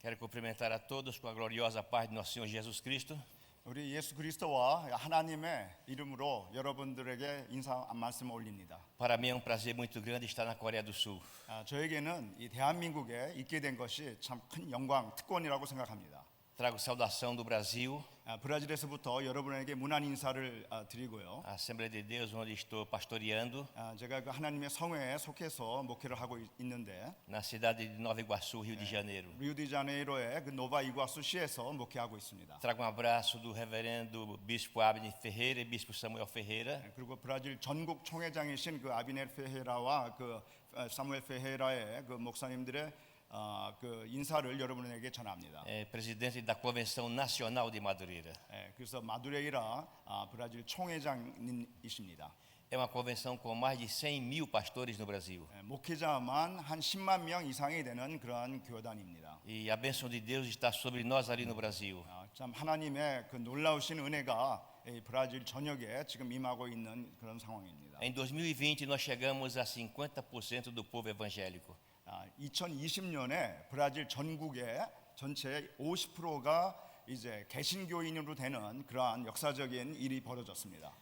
Quero cumprimentar a todos com a gloriosa paz de nosso Senhor Jesus Cristo. 우리 예수 그리스도와 하나님의 이름으로 여러분들에게 인사 말씀 올립니다. Para mim é um prazer muito grande estar na Coreia do Sul. 저에게는 이 대한민국에 있게 된 것이 참 큰 영광, 특권이라고 생각합니다. Trago saudação do Brasil, 브라질에서부터 여러분에게 문안 인사를 드리고요. a Assembleia de Deus, onde estou pastoreando, 제가 그 하나님의 성회에 속해서 목회를 하고 있는데 na cidade de Nova Iguaçu, Rio de Janeiro. 리우디자네이로의 그 노바 이구아수 시에서 목회하고 있습니다. Trago um abraço do reverendo Bispo Abner Ferreira e Bispo Samuel Ferreira, 그리고 브라질 전국 총회장이신 그 아비넬 페헤라와 그 사무엘 페헤라의 그 목사님들의 그 인사를 여러분에게 전합니다. presidente da Convenção Nacional de Madureira. 그래서 마두레이라 브라질 총회장이십니다. É uma convenção com mais de 100.000 pastores no Brasil. 목회자만 한 10만 명 이상이 되는 그러한 교단입니다. E a bênção de Deus está sobre nós ali no Brasil. 참 하나님의 그 놀라우신 은혜가 이 브라질 전역에 지금 임하고 있는 그런 상황입니다. Em 2020 nós chegamos a 50% do povo evangélico. 2020년에 브라질 전국의 전체 50%가 이제 개신교인으로 되는 그러한 역사적인 일이 벌어졌습니다.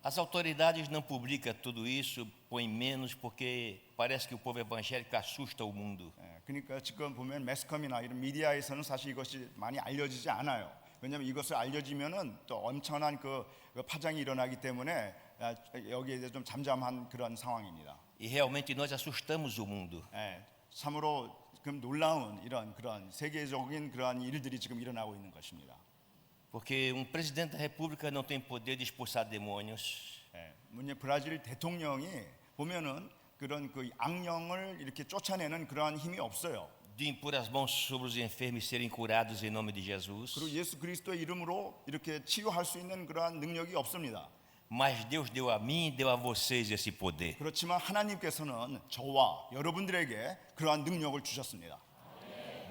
As autoridades não publicam tudo isso, põem menos porque parece que o povo evangélico assusta o mundo. 그러니까 지금 보면 매스컴이나 이런 미디어에서는 사실 이것이 많이 알려지지 않아요. 왜냐하면 이것을 알려지면은 또 엄청난 그 파장이 일어나기 때문에 여기에 대해서 좀 잠잠한 그런 상황입니다. E realmente nós assustamos o mundo. 참으로 지금 놀라운 이런 그런 세계적인 그러한 일들이 지금 일어나고 있는 것입니다. Porque um presidente da república não tem poder de expulsar demônios. 문제 브라질 대통령이 보면은 그런 그 악령을 이렇게 쫓아내는 그러한 힘이 없어요. De impor as mãos sobre os enfermos e serem curados em nome de Jesus. 그리고 예수 그리스도의 이름으로 이렇게 치유할 수 있는 그러한 능력이 없습니다. Mas Deus deu a mim e deu a vocês esse poder. 그렇지만 하나님께서는 저와 여러분들에게 그러한 능력을 주셨습니다.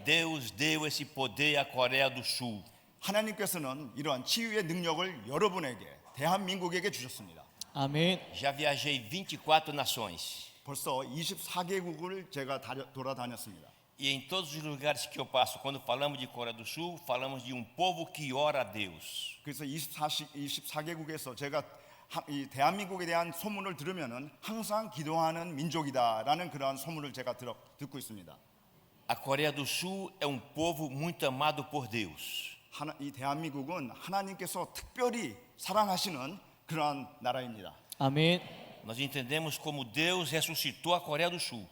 Deus deu esse poder à Coreia do Sul. 하나님께서는 이러한 치유의 능력을 여러분에게 대한민국에게 주셨습니다. 아멘. Já viajei 24 nações. 벌써 24개국을 제가 돌아다녔습니다. E em todos os lugares que eu passo, quando falamos de Coreia do Sul, falamos de um povo que ora a Deus. 그래서 24개국에서 제가 이 대한민국에 대한 소문을 들으면은 항상 기도하는 민족이다라는 그러한 소문을 제가 듣고 있습니다. A Coreia do Sul é um povo muito amado por Deus. 이 대한민국은 하나님께서 특별히 사랑하시는 그러한 나라입니다. 아멘. Nós entendemos como Deus ressuscitou a Coreia do Sul.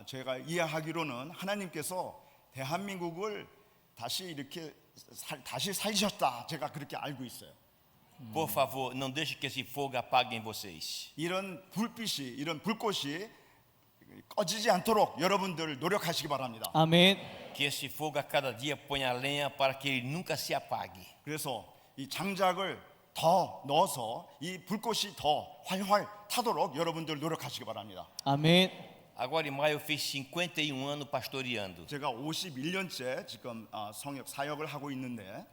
제가 이해하기로는 하나님께서 대한민국을 다시 이렇게 다시 살리셨다. 제가 그렇게 알고 있어요. Por favor, não deixe que esse fogo apague em vocês. 이런 불빛이, 이런 불꽃이 꺼지지 않도록 여러분들 노력하시기 바랍니다. 아멘. Que esse fogo a cada dia ponha lenha para que ele nunca se apague. 그래서 이 장작을 더 넣어서 이 불꽃이 더 활활 타도록 여러분들 노력하시기 바랍니다. 아멘. Agora em maio eu fiz 51 anos pastoreando. 제가 51년째 지금 성역 사역을 하고 있는데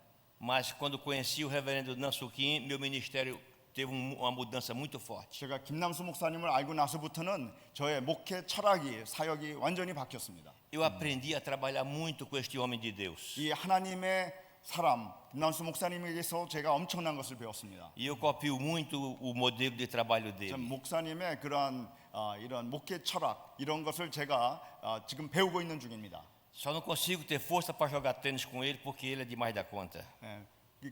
Mas quando conheci o reverendo Nansu Kim, meu ministério teve uma mudança muito forte. 제가 김남수 목사님을 알고 나서부터는 저의 목회 철학이 사역이 완전히 바뀌었습니다. Eu aprendi a trabalhar muito com este homem de Deus. 이 하나님의 사람 김남수 목사님에게서 제가 엄청난 것을 배웠습니다. E eu copio muito o modelo de trabalho 전 dele. 목사님의 그러한 이런 목회 철학 이런 것을 제가 지금 배우고 있는 중입니다. Só não consigo ter força para jogar tênis com ele porque ele é demais da conta.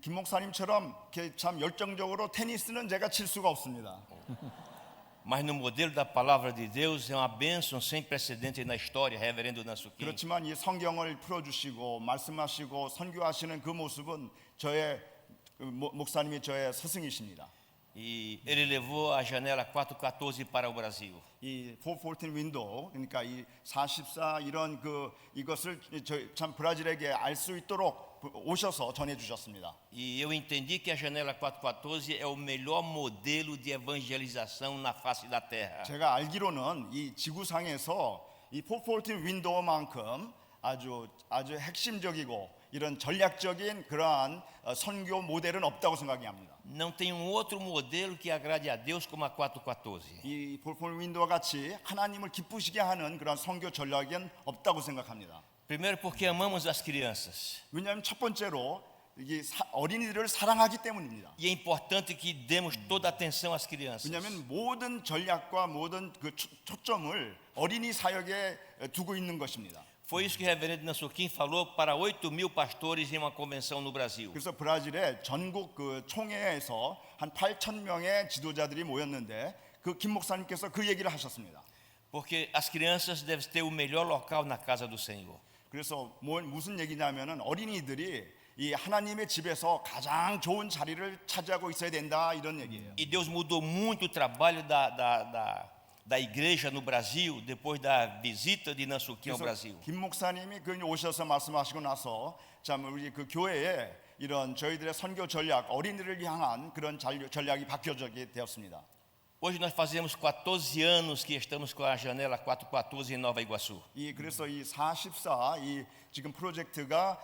김 목사님처럼 이렇게 참 열정적으로 테니스는 제가 칠 수가 없습니다. Mas no modelo da palavra de Deus é uma bênção sem precedente na história, reverendo Nansu Kim. 그렇지만 이 성경을 풀어주시고 말씀하시고 선교하시는 그 모습은 저의 목사님이 저의 스승이십니다. E ele levou a janela 414 para o Brasil. 이 414 윈도우 그러니까 이 44 이런 이것을 참 브라질에게 알 수 있도록 오셔서 전해 주셨습니다. E eu entendi que a janela 414 é o melhor modelo de evangelização na face da terra. 제가 알기로는 이 지구상에서 이 414 윈도우만큼 아주 핵심적이고 이런 전략적인 그러한 선교 모델은 없다고 생각합니다. Não tem outro modelo que agrade a Deus como a 414. 이 414 윈도우와 같이 하나님을 기쁘시게 하는 그런 선교 전략은 없다고 생각합니다. Primeiro porque amamos as crianças. 왜냐하면 첫 번째로 이게 어린이들을 사랑하기 때문입니다. E é importante que demos toda a atenção às crianças. 왜냐하면 모든 전략과 모든 그 초점을 어린이 사역에 두고 있는 것입니다. Foi isso que o reverendo Nansukin falou para 8.000 pastores em uma convenção no Brasil. 그래서 브라질의 전국 그 총회에서 한 8,000명의 지도자들이 모였는데 그 김 목사님께서 그 얘기를 하셨습니다. Porque as crianças devem ter o melhor local na casa do Senhor. 그래서 무슨 얘기냐면은 어린이들이 이 하나님의 집에서 가장 좋은 자리를 차지하고 있어야 된다 이런 얘기예요. E Deus mudou muito o trabalho da igreja no Brasil depois da visita de Nansukin ao Brasil. 김 목사님이 그 오셔서 말씀하시고 나서 참 우리 그 교회에 이런 저희들의 선교 전략 어린이를 향한 그런 전략이 바뀌어지게 되었습니다. Hoje nós fazemos 14 anos que estamos com a janela 414 em Nova Iguaçu. 그래서 이 44 이 지금 프로젝트가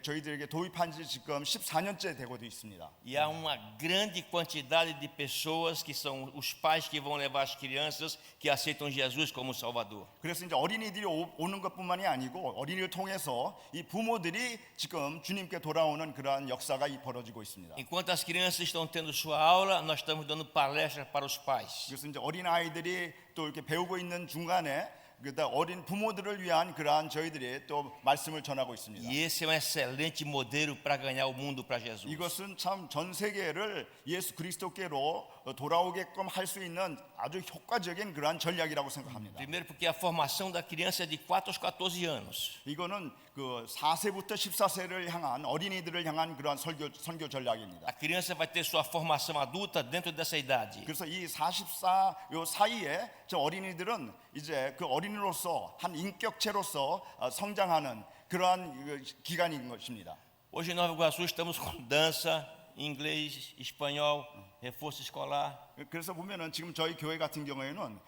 저희들에게 도입한 지 지금 14년째 되고 있습니다. E há uma grande quantidade de pessoas que são os pais que vão levar as crianças que aceitam Jesus como Salvador. 그래서 이제 어린이들이 오는 것뿐만이 아니고 어린이를 통해서 이 부모들이 지금 주님께 돌아오는 그러한 역사가 벌어지고 있습니다. Enquanto as crianças estão tendo sua aula, nós estamos dando palestras para os pais. 그래서 이제 어린 아이들이 또 이렇게 배우고 있는 중간에 그다 어린 부모들을 위한 그러한 저희들이 또 말씀을 전하고 있습니다. E esse é um excelente modelo para ganhar o mundo para Jesus. 이것은 참 전 세계를 예수 그리스도께로 돌아오게끔 할 수 있는 아주 효과적인 그러한 전략이라고 생각합니다. Primeiro porque a formação da criança é de 4 aos 14 anos. 이거는 그 4세부터 14세를 향한 어린이들을 향한 그러한 선교 전략입니다. A criança vai ter sua formação adulta dentro dessa idade. 그래서 이 44 요 사이에 저 어린이들은 이제 그 어린이로서 한 인격체로서 성장하는 그러한 기간인 것입니다. Hoje em Nova Iguaçu estamos com dança, inglês, espanhol, reforço escolar. 그래서 보면은 지금 저희 교회 같은 경우에는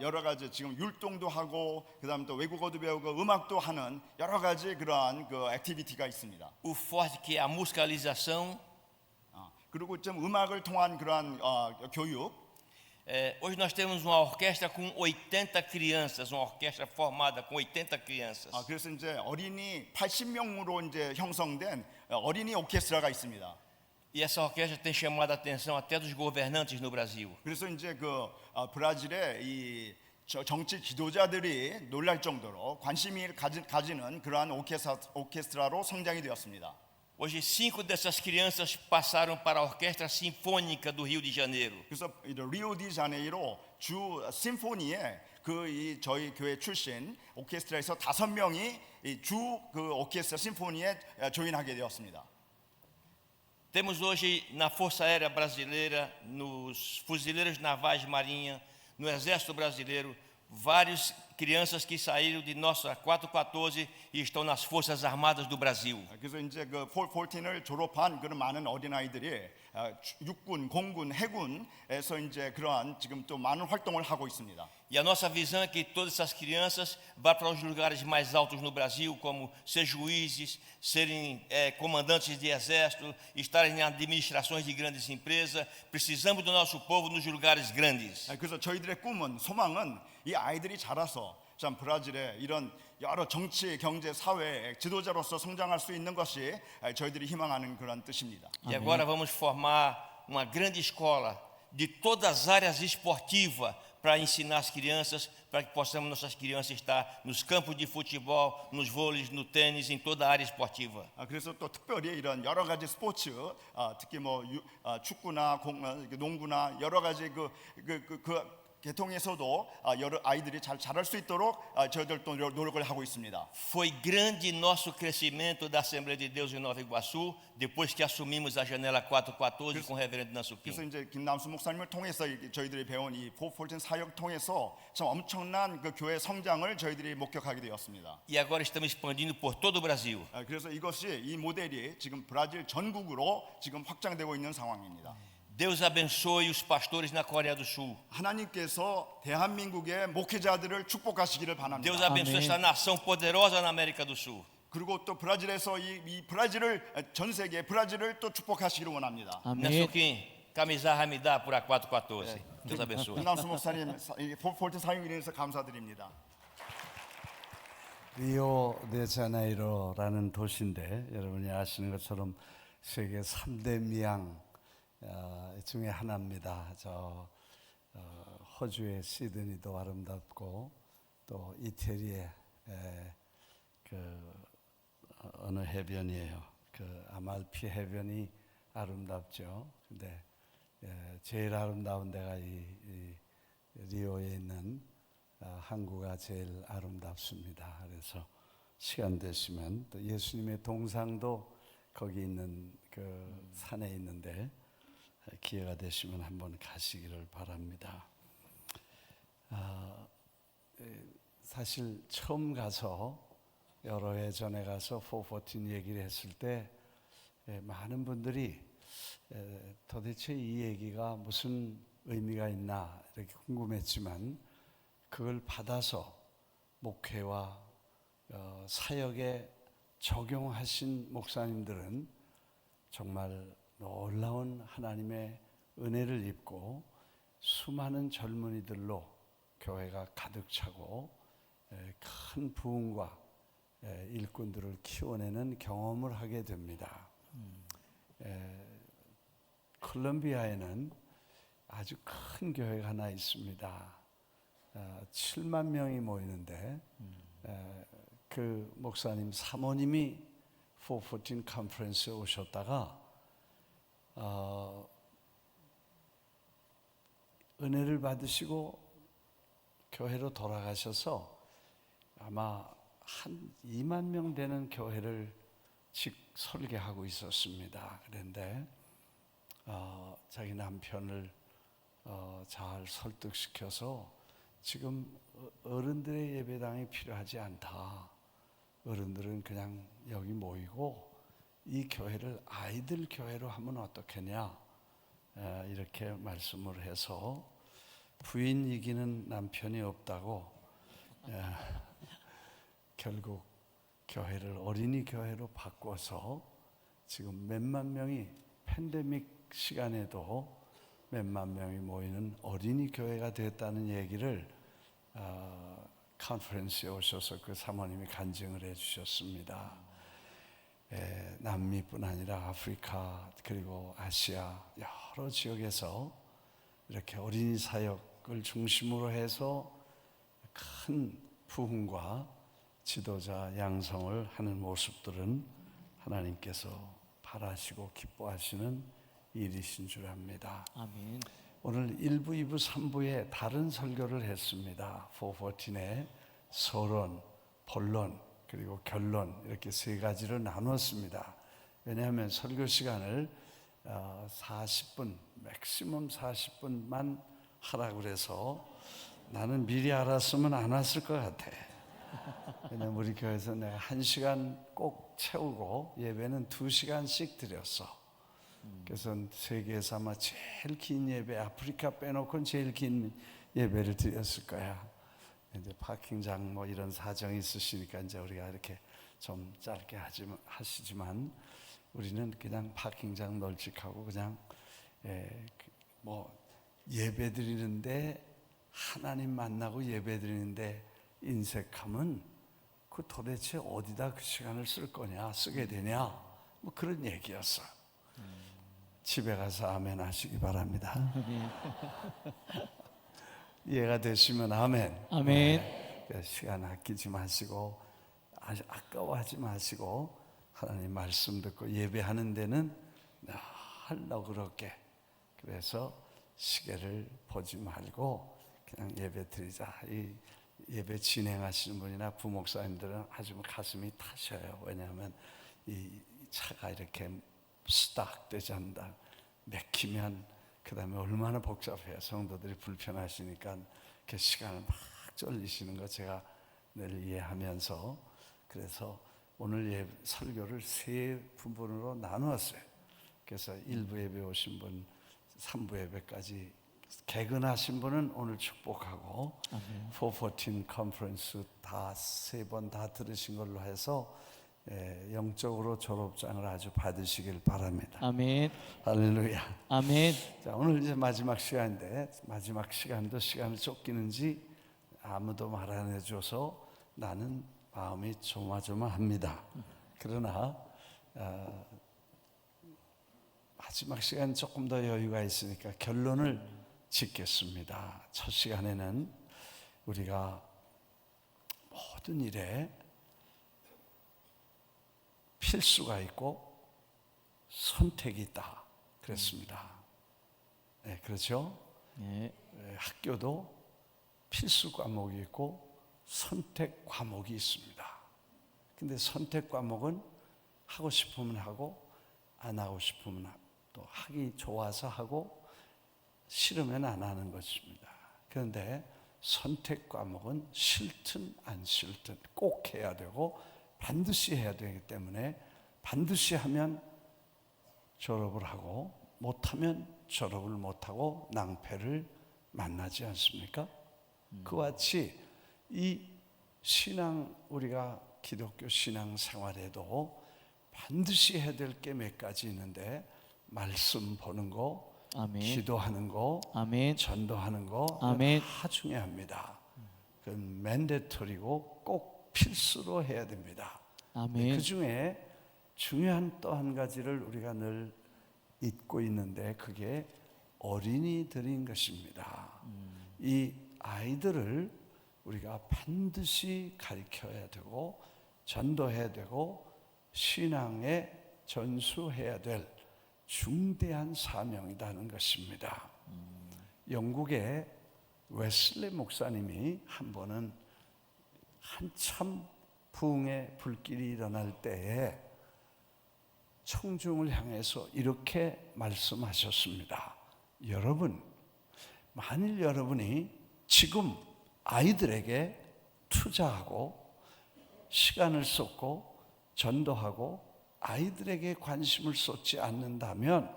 여러 가지 지금 율동도 하고 그다음에 또 외국어도 배우고 음악도 하는 여러 가지 그러한 그 액티비티가 있습니다. O forte que é a musicalização. 그리고 좀 음악을 통한 그러한 교육. Hoje nós temos uma orquestra com 80 crianças, uma orquestra formada com 80 crianças. 그래서 이제 어린이 80명으로 이제 형성된 어린이 오케스트라가 있습니다. E essa orquestra tem chamado a atenção até dos governantes no Brasil. 그래서 이제 그 브라질의 이 정치 지도자들이 놀랄 정도로 관심이 가지는 그러한 오케스트라로 성장이 되었습니다. Hoje 5 dessas crianças passaram para a Orquestra Sinfônica do Rio de Janeiro. 그래서 리오디자네이로 주 심포니에 이 저희 교회 출신 오케스트라에서 5명이 주 그 오케스트라 심포니에 조인하게 되었습니다. Temos hoje na Força Aérea Brasileira, nos Fuzileiros Navais de Marinha, no Exército Brasileiro, várias crianças que saíram de nossa 414 e estão nas Forças Armadas do Brasil. 그래서 이제 그 414을 졸업한 그런 많은 어린 아이들이 육군, 공군, 해군에서 이제 그러한 지금 또 많은 활동을 하고 있습니다. E a nossa visão é que todas essas crianças vão para os lugares mais altos no Brasil, como ser juízes, serem comandantes de exército, estarem em administrações de grandes empresas. Precisamos do nosso povo nos lugares grandes. 그래서 저희들의 꿈은, 소망은 이 아이들이 자라서 참 브라질의 이런 여러 정치, 경제, 사회 지도자로서 성장할 수 있는 것이 저희들이 희망하는 그런 뜻입니다. E agora vamos formar uma grande escola de todas as áreas esportivas para ensinar as crianças, para que possamos nossas crianças estar nos campos de futebol, nos vôleis, no tênis, em toda a área esportiva. 그래서 또 특별히 이런 여러 가지 스포츠, 특히 뭐 축구나 농구나 여러 가지 그 계통에서도 여러 아이들이 잘 자랄 수 있도록 저희들도 노력을 하고 있습니다. Foi grande nosso crescimento da Assembleia de Deus em Nova Iguaçu depois que assumimos a janela 414 com o reverendo Nansukin. 그래서 이제 김남수 목사님을 통해서 저희들이 배운 이 414 사역 통해서 참 엄청난 그 교회 성장을 저희들이 목격하게 되었습니다. E agora estamos expandindo por todo o Brasil. 그래서 이 모델이 지금 브라질 전국으로 지금 확장되고 있는 상황입니다. Deus abençoe os pastores na Coreia do Sul. 하나님께서 대한민국의 목회자들을 축복하시기를 바랍니다. Deus abençoe essa nação poderosa na América do Sul. 그리고 또 브라질에서 이 브라질을 전 세계 브라질을 또 축복하시기를 원합니다. Nansukin, camisa Hamidá por a 414. Deus abençoe. 김남수 목사님 414 사역에 대해서 감사드립니다. 리오데자네이로라는 도시인데 여러분이 아시는 것처럼 세계 3대 미양 중에 하나입니다. 호주의 시드니도 아름답고 또 이태리의 어느 해변이에요. 아말피 해변이 아름답죠. 근데 제일 아름다운 데가 이 리오에 있는 항구가 제일 아름답습니다. 그래서 시간 되시면 또 예수님의 동상도 거기 있는 그 산에 있는데 기회가 되시면 한번 가시기를 바랍니다. 사실 처음 가서 여러 해 전에 가서 414 얘기를 했을 때 많은 분들이 도대체 이 얘기가 무슨 의미가 있나 이렇게 궁금했지만 그걸 받아서 목회와 사역에 적용하신 목사님들은 정말 놀라운 하나님의 은혜를 입고 수많은 젊은이들로 교회가 가득 차고 큰 부흥과 일꾼들을 키워내는 경험을 하게 됩니다. 콜롬비아에는 아주 큰 교회가 하나 있습니다. 7만 명이 모이는데 그 목사님 사모님이 414 컨퍼런스에 오셨다가 은혜를 받으시고 교회로 돌아가셔서 아마 한 2만 명 되는 교회를 설계하고 있었습니다. 그런데 자기 남편을 잘 설득시켜서 지금 어른들의 예배당이 필요하지 않다. 어른들은 그냥 여기 모이고 이 교회를 아이들 교회로 하면 어떻겠냐 이렇게 말씀을 해서 부인 이기는 남편이 없다고 결국 교회를 어린이 교회로 바꿔서 지금 몇만 명이 팬데믹 시간에도 몇만 명이 모이는 어린이 교회가 됐다는 얘기를 컨퍼런스에 오셔서 그 사모님이 간증을 해주셨습니다. 남미뿐 아니라 아프리카 그리고 아시아 여러 지역에서 이렇게 어린이 사역을 중심으로 해서 큰 부흥과 지도자 양성을 하는 모습들은 하나님께서 바라시고 기뻐하시는 일이신 줄 압니다. 아멘. 오늘 1부, 2부, 3부에 다른 설교를 했습니다. 414의 서론, 본론, 그리고 결론 이렇게 세 가지로 나눴습니다. 왜냐하면 설교 시간을 40분, 맥시멈 40분만 하라고 그래서 나는 미리 알았으면 안 왔을 것 같아. 왜냐하면 우리 교회에서 내가 1시간 꼭 채우고 예배는 2시간씩 드렸어. 그래서 세계에서 아마 제일 긴 예배, 아프리카 빼놓고는 제일 긴 예배를 드렸을 거야. 이제 파킹장 뭐 이런 사정이 있으시니까 이제 우리가 이렇게 좀 짧게 하시지만 우리는 그냥 파킹장 널찍하고 그냥 뭐 예배 드리는데 하나님 만나고 예배 드리는데 인색하면 그 도대체 어디다 그 시간을 쓸 거냐, 쓰게 되냐, 뭐 그런 얘기였어. 집에 가서 아멘 하시기 바랍니다. 이해가 되시면 아멘. 아멘. 시간 아끼지 마시고 아까워하지 마시고 하나님 말씀 듣고 예배하는 데는 늘 너그럽게 그래서 시계를 보지 말고 그냥 예배 드리자. 이 예배 진행하시는 분이나 부목사님들은 아주 가슴이 타셔요. 왜냐하면 이 차가 이렇게 스탁 되지 않는다. 맥히면 그 다음에 얼마나 복잡해요. 성도들이 불편하시니까 그 시간을 막 쫄리시는 거 제가 늘 이해하면서 그래서 오늘 설교를 세 부분으로 나누었어요. 그래서 1부 예배 오신 분, 3부 예배까지 개근하신 분은 오늘 축복하고 414 컨퍼런스 다 세 번 다 들으신 걸로 해서 영적으로 졸업장을 아주 받으시길 바랍니다. 아멘. 할렐루야. 아멘. 자, 오늘 이제 마지막 시간인데 마지막 시간도 시간을 쫓기는지 아무도 말 안 해줘서 나는 마음이 조마조마합니다. 그러나 마지막 시간 조금 더 여유가 있으니까 결론을 짓겠습니다. 첫 시간에는 우리가 모든 일에 필수가 있고 선택이 있다 그랬습니다. 네, 그렇죠? 네. 학교도 필수 과목이 있고 선택 과목이 있습니다. 근데 선택 과목은 하고 싶으면 하고 안 하고 싶으면 또 하기 좋아서 하고 싫으면 안 하는 것입니다. 그런데 선택 과목은 싫든 안 싫든 꼭 해야 되고 반드시 해야 되기 때문에 반드시 하면 졸업을 하고 못하면 졸업을 못하고 낭패를 만나지 않습니까? 그와 같이 이 신앙, 우리가 기독교 신앙 생활에도 반드시 해야 될 게 몇 가지 있는데 말씀 보는 거, 아멘. 기도하는 거, 아멘. 전도하는 거 아멘. 다 중요합니다. 그건 맨데터리고 꼭 필수로 해야 됩니다. 아멘. 그 중에 중요한 또 한 가지를 우리가 늘 잊고 있는데 그게 어린이들인 것입니다. 이 아이들을 우리가 반드시 가르쳐야 되고 전도해야 되고 신앙에 전수해야 될 중대한 사명이라는 것입니다. 영국의 웨슬리 목사님이 한 번은 한참 부흥의 불길이 일어날 때에 청중을 향해서 이렇게 말씀하셨습니다. 여러분, 만일 여러분이 지금 아이들에게 투자하고 시간을 쏟고 전도하고 아이들에게 관심을 쏟지 않는다면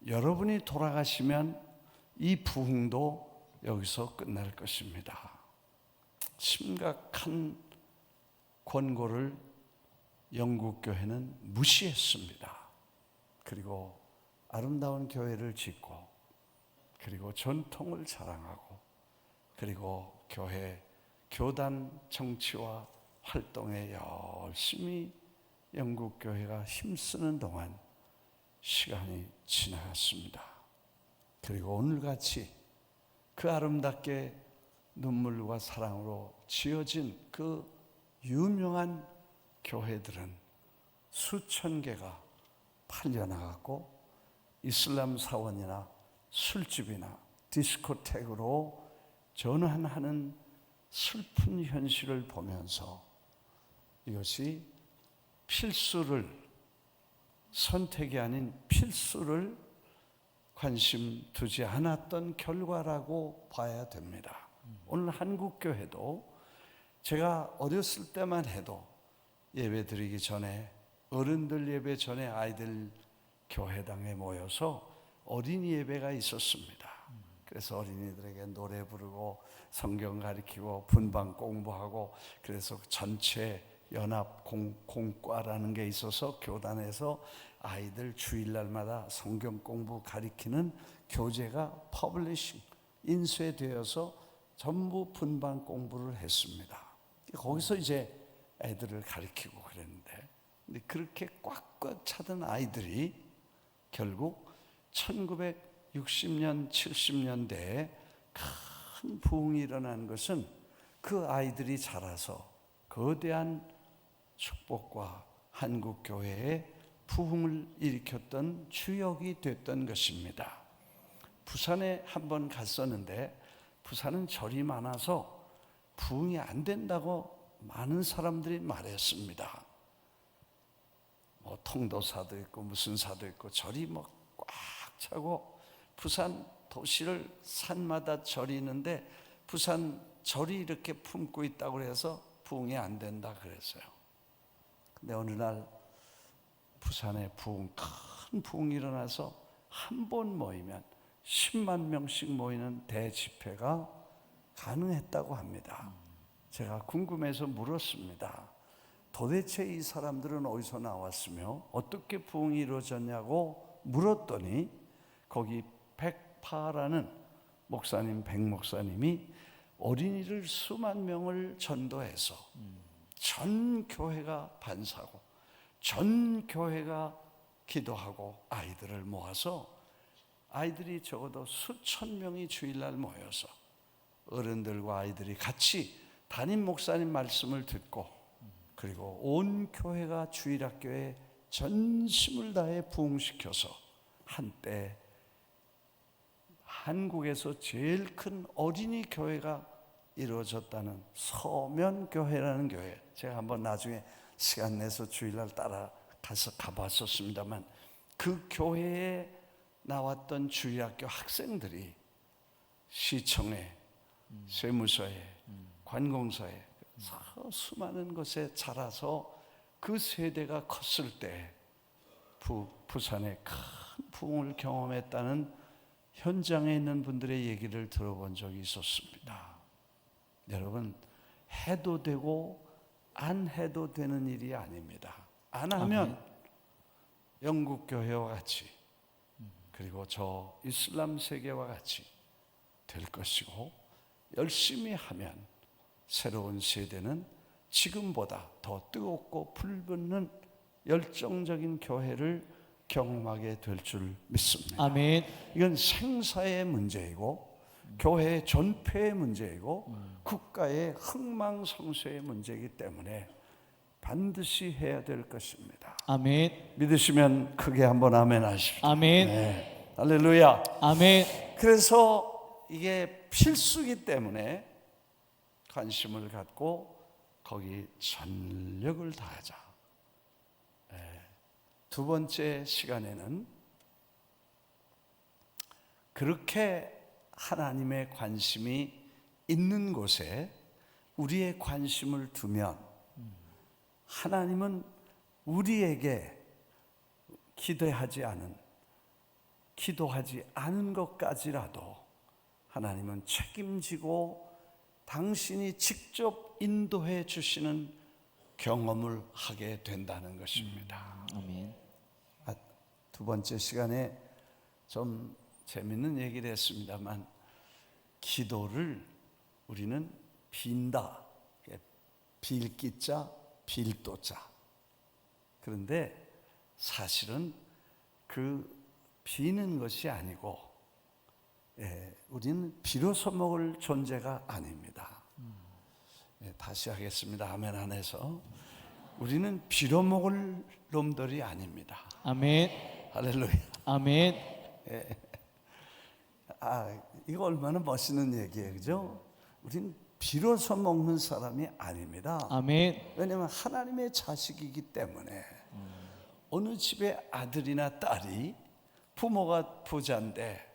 여러분이 돌아가시면 이 부흥도 여기서 끝날 것입니다. 심각한 권고를 영국 교회는 무시했습니다. 그리고 아름다운 교회를 짓고 그리고 전통을 자랑하고 그리고 교회 교단 정치와 활동에 열심히 영국 교회가 힘쓰는 동안 시간이 지나갔습니다. 그리고 오늘같이 그 아름답게 눈물과 사랑으로 지어진 그 유명한 교회들은 수천 개가 팔려나갔고 이슬람 사원이나 술집이나 디스코텍으로 전환하는 슬픈 현실을 보면서 이것이 필수를 선택이 아닌 필수를 관심 두지 않았던 결과라고 봐야 됩니다. 오늘 한국교회도 제가 어렸을 때만 해도 예배 드리기 전에 어른들 예배 전에 아이들 교회당에 모여서 어린이 예배가 있었습니다. 그래서 어린이들에게 노래 부르고 성경 가르치고 분방 공부하고 그래서 전체 연합 공과라는 게 있어서 교단에서 아이들 주일날마다 성경 공부 가르치는 교재가 퍼블리싱 인쇄되어서 전부 분방 공부를 했습니다. 거기서 이제 애들을 가르치고 그랬는데 근데 그렇게 꽉꽉 차던 아이들이 결국 1960년 70년대에 큰 부흥이 일어난 것은 그 아이들이 자라서 거대한 축복과 한국교회의 부흥을 일으켰던 주역이 됐던 것입니다. 부산에 한번 갔었는데 부산은 절이 많아서 부흥이 안 된다고 많은 사람들이 말했습니다. 뭐 통도사도 있고 무슨 사도 있고 절이 뭐 꽉 차고 부산 도시를 산마다 절이 있는데 부산 절이 이렇게 품고 있다고 해서 부흥이 안 된다 그랬어요. 근데 어느 날 부산에 큰 부흥이 일어나서 한 번 모이면 10만 명씩 모이는 대집회가 가능했다고 합니다. 제가 궁금해서 물었습니다. 도대체 이 사람들은 어디서 나왔으며 어떻게 부흥이 이루어졌냐고 물었더니 거기 백파라는 목사님, 백 목사님이 어린이를 수만 명을 전도해서 전 교회가 반사고 전 교회가 기도하고 아이들을 모아서 아이들이 적어도 수천 명이 주일날 모여서 어른들과 아이들이 같이 담임 목사님 말씀을 듣고 그리고 온 교회가 주일학교에 전심을 다해 부흥시켜서 한때 한국에서 제일 큰 어린이 교회가 이루어졌다는 서면교회라는 교회, 제가 한번 나중에 시간 내서 주일날 따라가서 가봤었습니다만 그 교회에 나왔던 주일학교 학생들이 시청에, 세무서에, 관공서에 수많은 곳에 자라서 그 세대가 컸을 때 부산에 큰 부흥을 경험했다는 현장에 있는 분들의 얘기를 들어본 적이 있었습니다. 여러분, 해도 되고 안 해도 되는 일이 아닙니다. 안 하면 영국 교회와 같이 그리고 저 이슬람 세계와 같이 될 것이고, 열심히 하면 새로운 세대는 지금보다 더 뜨겁고 불붙는 열정적인 교회를 경험하게 될 줄 믿습니다. 아멘. 이건 생사의 문제이고 교회의 존폐의 문제이고 국가의 흥망성쇠의 문제이기 때문에 반드시 해야 될 것입니다. 아멘. 믿으시면 크게 한번 아멘 하십시오. 아멘. 네. 할렐루야. 아멘. 그래서 이게 필수이기 때문에 관심을 갖고 거기 전력을 다하자. 두 번째 시간에는 그렇게 하나님의 관심이 있는 곳에 우리의 관심을 두면 하나님은 우리에게 기도하지 않은 것까지라도 하나님은 책임지고 당신이 직접 인도해 주시는 경험을 하게 된다는 것입니다. 아멘. 두 번째 시간에 좀 재밌는 얘기를 했습니다만 기도를 우리는 빈다. 빌기자, 빌도자. 그런데 사실은 그 비는 것이 아니고 우리는 비로소 먹을 존재가 아닙니다. 다시 하겠습니다. 아멘 안에서 우리는 비로 먹을 놈들이 아닙니다. 아멘. 할렐루야. 아멘. 이거 얼마나 멋있는 얘기예요, 그죠? 우리는 비로소 먹는 사람이 아닙니다. 아멘. 왜냐하면 하나님의 자식이기 때문에 어느 집에 아들이나 딸이 부모가 부자인데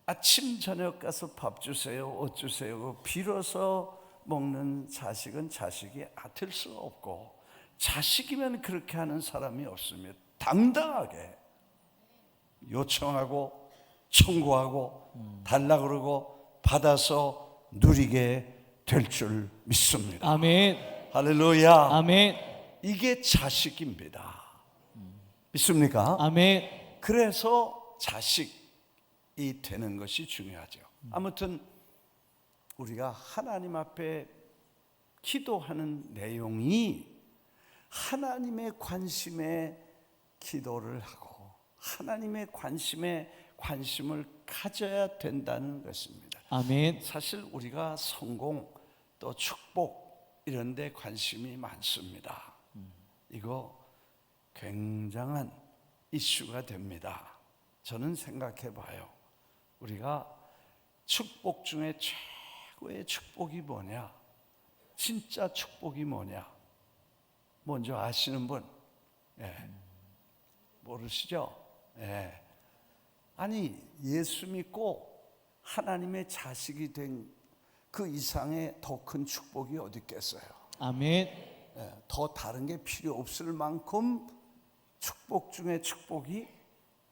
아침 저녁 가서 밥 주세요, 옷 주세요, 비로소 먹는 자식은 자식이 될 수가 없고, 자식이면 그렇게 하는 사람이 없으며 당당하게 요청하고 청구하고 달라 그러고 받아서 누리게 될 줄 믿습니다. 아멘. 할렐루야. 아멘. 이게 자식입니다. 믿습니까? 아멘. 그래서 자식이 되는 것이 중요하죠. 아무튼 우리가 하나님 앞에 기도하는 내용이 하나님의 관심에 기도를 하고 하나님의 관심에 관심을 가져야 된다는 것입니다. 아멘. 사실 우리가 성공 또 축복 이런 데 관심이 많습니다. 이거 굉장한 이슈가 됩니다. 저는 생각해 봐요. 우리가 축복 중에 최고의 축복이 뭐냐? 진짜 축복이 뭐냐? 먼저 아시는 분? 모르시죠? 아니, 예수 믿고 하나님의 자식이 된 그 이상의 더 큰 축복이 어디 있겠어요? 아멘. 더 다른 게 필요 없을 만큼 축복 중에 축복이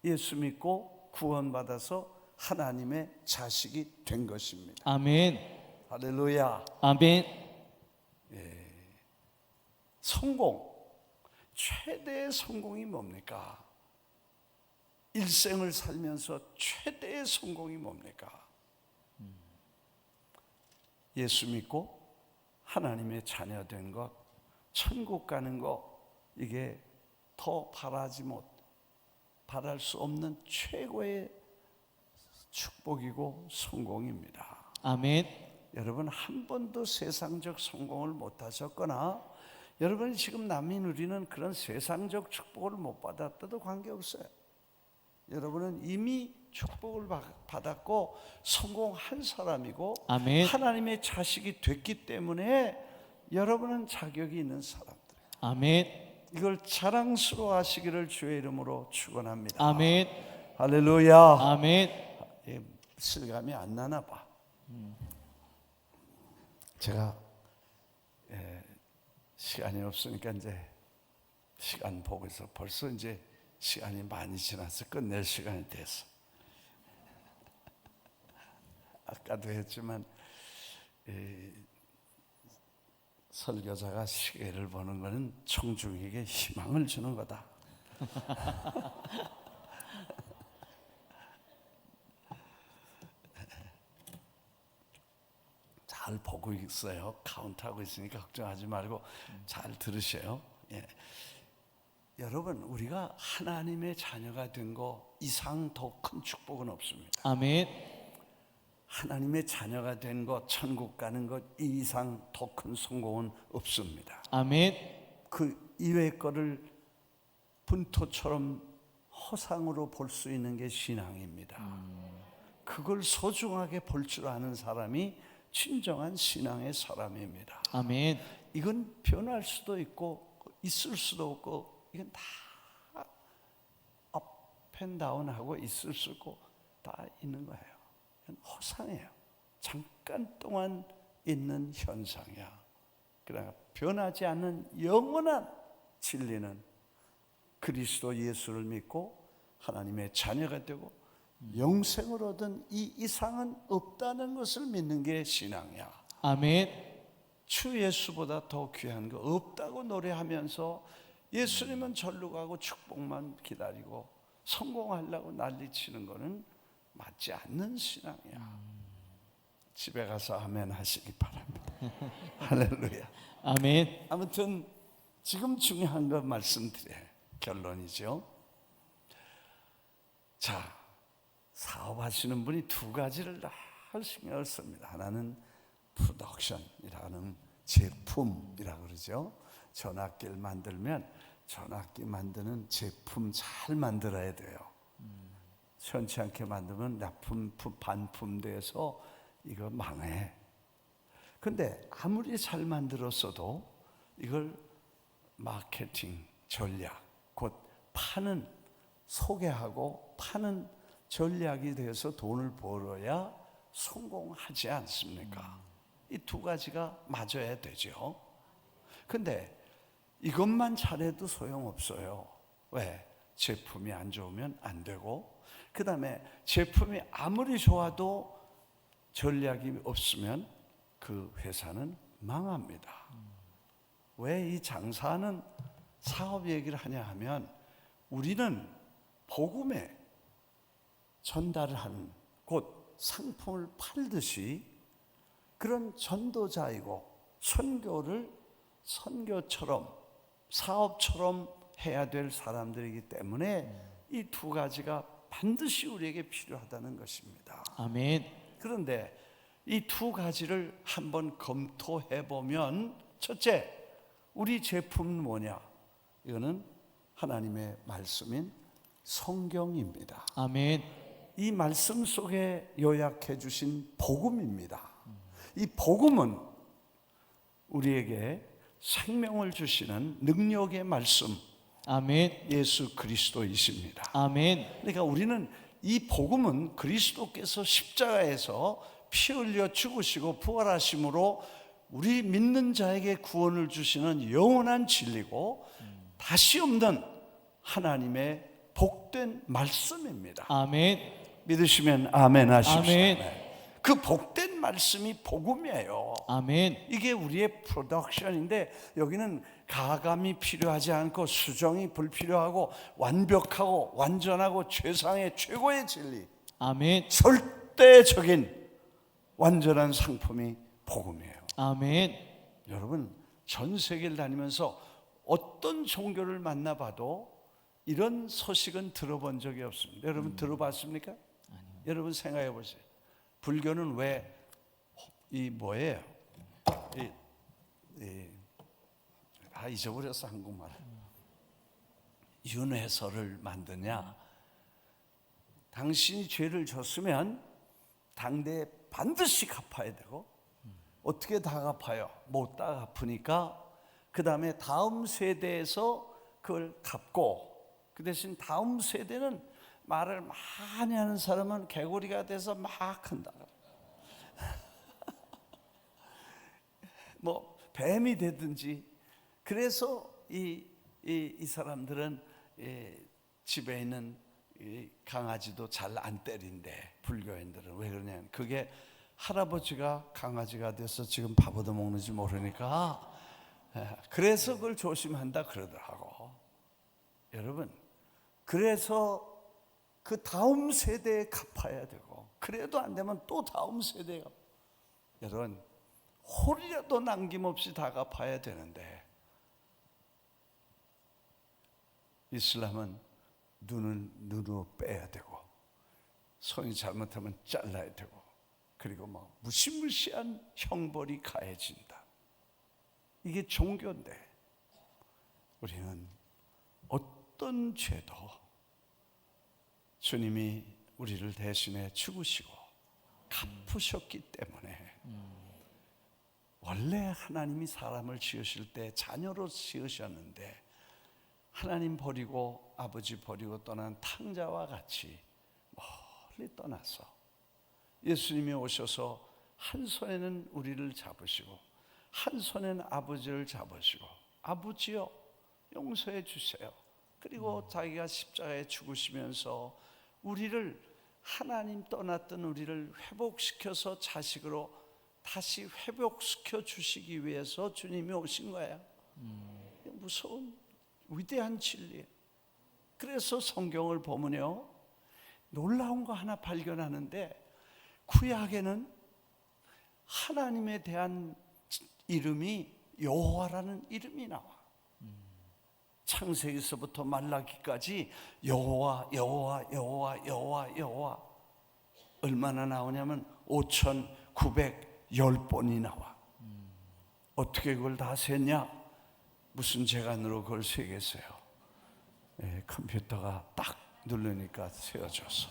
예수 믿고 구원받아서 하나님의 자식이 된 것입니다. 아멘. 할렐루야. 아멘. 성공, 최대의 성공이 뭡니까? 일생을 살면서 최대의 성공이 뭡니까? 예수 믿고 하나님의 자녀 된 것, 천국 가는 거 이게 더 바랄 수 없는 최고의 축복이고 성공입니다. 아멘. 여러분 한 번도 세상적 성공을 못 하셨거나 여러분이 지금 남이 누리는 그런 세상적 축복을 못 받았다도 관계없어요. 여러분은 이미 축복을 받았고 성공한 사람이고 아멘. 하나님의 자식이 됐기 때문에 여러분은 자격이 있는 사람들이에요. 아멘. 이걸 자랑스러워 하시기를 주의 이름으로 축원합니다. 아멘. 할렐루야. 아멘. 실감이 안 나나 봐. 제가 시간이 없으니까 이제 시간 보고 있어. 벌써 이제 시간이 많이 지나서 끝낼 시간이 됐어. 아까도 했지만 설교자가 시계를 보는 것은 청중에게 희망을 주는 거다. 잘 보고 있어요. 카운트하고 있으니까 걱정하지 말고 잘 들으세요. 예. 여러분 우리가 하나님의 자녀가 된 거 이상 더 큰 축복은 없습니다. 아멘. 하나님의 자녀가 된 것, 천국 가는 것 이상 더 큰 성공은 없습니다. 아멘. 그 이외의 거를 분토처럼 허상으로 볼 수 있는 게 신앙입니다. 그걸 소중하게 볼 줄 아는 사람이 진정한 신앙의 사람입니다. 아멘. 이건 변할 수도 있고 있을 수도 없고 이건 다 업앤다운하고 있을 수 있고 다 있는 거예요. 이건 허상이에요. 잠깐 동안 있는 현상이야. 그러나 변하지 않는 영원한 진리는 그리스도 예수를 믿고 하나님의 자녀가 되고 영생을 얻은 이 이상은 없다는 것을 믿는 게 신앙이야. 아멘. 주 예수보다 더 귀한 거 없다고 노래하면서 예수님은 절로 가고 축복만 기다리고 성공하려고 난리치는 거는 맞지 않는 신앙이야. 집에 가서 아멘 하시기 바랍니다. 할렐루야. 아멘. 아무튼 지금 중요한 거 말씀드려요. 결론이죠. 자, 사업하시는 분이 두 가지를 늘 신경을 씁니다. 하나는 프로덕션이라는 제품이라고 그러죠. 전압기를 만들면 전압기 만드는 제품 잘 만들어야 돼요. 시원치 않게 만들면 납품, 반품돼서 이거 망해. 근데 아무리 잘 만들었어도 이걸 마케팅 전략, 곧 파는, 소개하고 파는 전략이 돼서 돈을 벌어야 성공하지 않습니까? 이 두 가지가 맞아야 되죠. 근데 이것만 잘해도 소용없어요. 왜? 제품이 안 좋으면 안 되고, 그 다음에 제품이 아무리 좋아도 전략이 없으면 그 회사는 망합니다. 왜 이 장사하는 사업 얘기를 하냐 하면 우리는 복음에 전달을 하는, 곧 상품을 팔듯이 그런 전도자이고 선교를 선교처럼 사업처럼 해야 될 사람들이기 때문에 이 두 가지가 반드시 우리에게 필요하다는 것입니다. 아멘. 그런데 이 두 가지를 한번 검토해 보면, 첫째, 우리 제품은 뭐냐? 이거는 하나님의 말씀인 성경입니다. 아멘. 이 말씀 속에 요약해 주신 복음입니다. 이 복음은 우리에게 생명을 주시는 능력의 말씀, 아멘. 예수 그리스도이십니다. 아멘. 그러니까 우리는 이 복음은 그리스도께서 십자가에서 피 흘려 죽으시고 부활하심으로 우리 믿는 자에게 구원을 주시는 영원한 진리고 다시 없는 하나님의 복된 말씀입니다. 아멘. 믿으시면 아멘 하십시오. 아멘. 그 복된 말씀이 복음이에요. 아멘. 이게 우리의 프로덕션인데, 여기는 가감이 필요하지 않고 수정이 불필요하고 완벽하고 완전하고 최상의 최고의 진리, 아멘. 절대적인 완전한 상품이 복음이에요. 아멘. 여러분 전 세계를 다니면서 어떤 종교를 만나봐도 이런 소식은 들어본 적이 없습니다. 여러분 들어봤습니까? 아니요. 여러분 생각해 보세요. 불교는 왜 이 뭐예요? 잊어버렸어 한국말. 윤회설을 만드냐? 당신이 죄를 졌으면 당대에 반드시 갚아야 되고, 어떻게 다 갚아요? 못 다 갚으니까 그 다음에 다음 세대에서 그걸 갚고, 그 대신 다음 세대는 말을 많이 하는 사람은 개구리가 돼서 막 한다. 뭐 뱀이 되든지. 그래서 이 사람들은 집에 있는 이 강아지도 잘 안 때린대. 불교인들은 왜 그러냐면 그게 할아버지가 강아지가 돼서 지금 밥 얻어 먹는지 모르니까 그래서 그걸 조심한다 그러더라고. 여러분, 그래서 그 다음 세대에 갚아야 되고, 그래도 안 되면 또 다음 세대에 여러분 홀이라도 남김없이 다 갚아야 되는데, 이슬람은 눈으로 빼야 되고, 손이 잘못하면 잘라야 되고, 그리고 뭐 무시무시한 형벌이 가해진다. 이게 종교인데, 우리는 어떤 죄도 주님이 우리를 대신해 죽으시고 갚으셨기 때문에, 원래 하나님이 사람을 지으실 때 자녀로 지으셨는데 하나님 버리고 아버지 버리고 떠난 탕자와 같이 멀리 떠나서 예수님이 오셔서 한 손에는 우리를 잡으시고 한 손에는 아버지를 잡으시고, 아버지요 용서해 주세요. 그리고 자기가 십자가에 죽으시면서 우리를, 하나님 떠났던 우리를 회복시켜서 자식으로 다시 회복시켜 주시기 위해서 주님이 오신 거야. 무서운 위대한 진리예요. 그래서 성경을 보면요, 놀라운 거 하나 발견하는데, 구약에는 하나님에 대한 이름이 여호와라는 이름이 나와. 창세기서부터 말라기까지 여호와 여호와 여호와 여호와 여호와 얼마나 나오냐면 5,910번이 나와. 어떻게 그걸 다 셌냐? 무슨 재간으로 그걸 세겠어요? 컴퓨터가 딱 누르니까 세어졌어.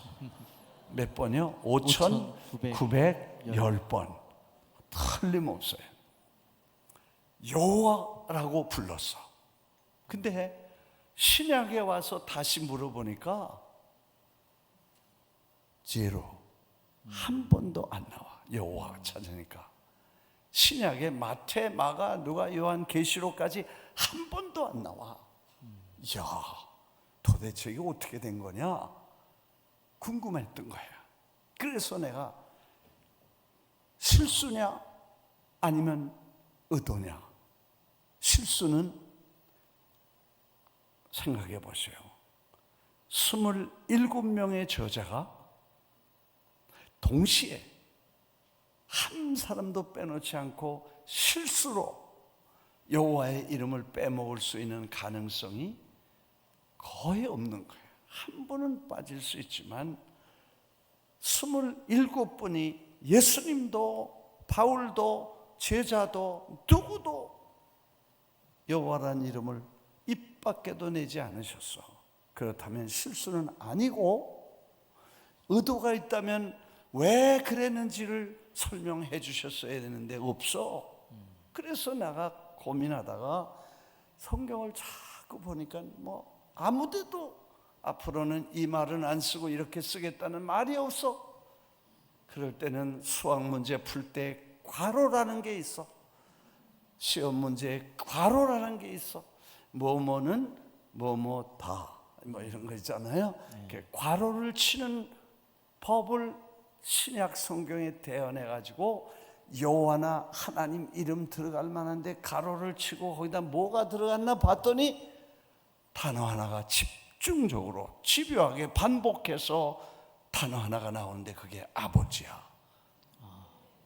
몇 번이요? 5,910번. 틀림없어요. 여호와라고 불렀어. 근데 신약에 와서 다시 물어보니까 제로, 한 번도 안 나와. 여호와 찾으니까 신약에 마태, 마가, 누가, 요한, 계시록까지 한 번도 안 나와. 이야, 도대체 이게 어떻게 된 거냐 궁금했던 거야. 그래서 내가 실수냐 아니면 의도냐. 실수는 생각해 보세요. 27명의 저자가 동시에 한 사람도 빼놓지 않고 실수로 여호와의 이름을 빼먹을 수 있는 가능성이 거의 없는 거예요. 한 분은 빠질 수 있지만 27분이, 예수님도 바울도 제자도 누구도 여호와라는 이름을 입 밖에도 내지 않으셨어. 그렇다면 실수는 아니고, 의도가 있다면 왜 그랬는지를 설명해 주셨어야 되는데 없어. 그래서 내가 고민하다가 성경을 자꾸 보니까 뭐 아무데도 앞으로는 이 말은 안 쓰고 이렇게 쓰겠다는 말이 없어. 그럴 때는 수학 문제 풀 때 괄호라는 게 있어. 시험 문제에 괄호라는 게 있어. 뭐뭐는 뭐뭐다, 뭐 이런 거 있잖아요. 괄호를 치는 법을 신약 성경에 대언해 가지고 여호와나 하나님 이름 들어갈 만한데 가로를 치고 거기다 뭐가 들어갔나 봤더니 단어 하나가 집중적으로 집요하게 반복해서 단어 하나가 나오는데 그게 아버지야.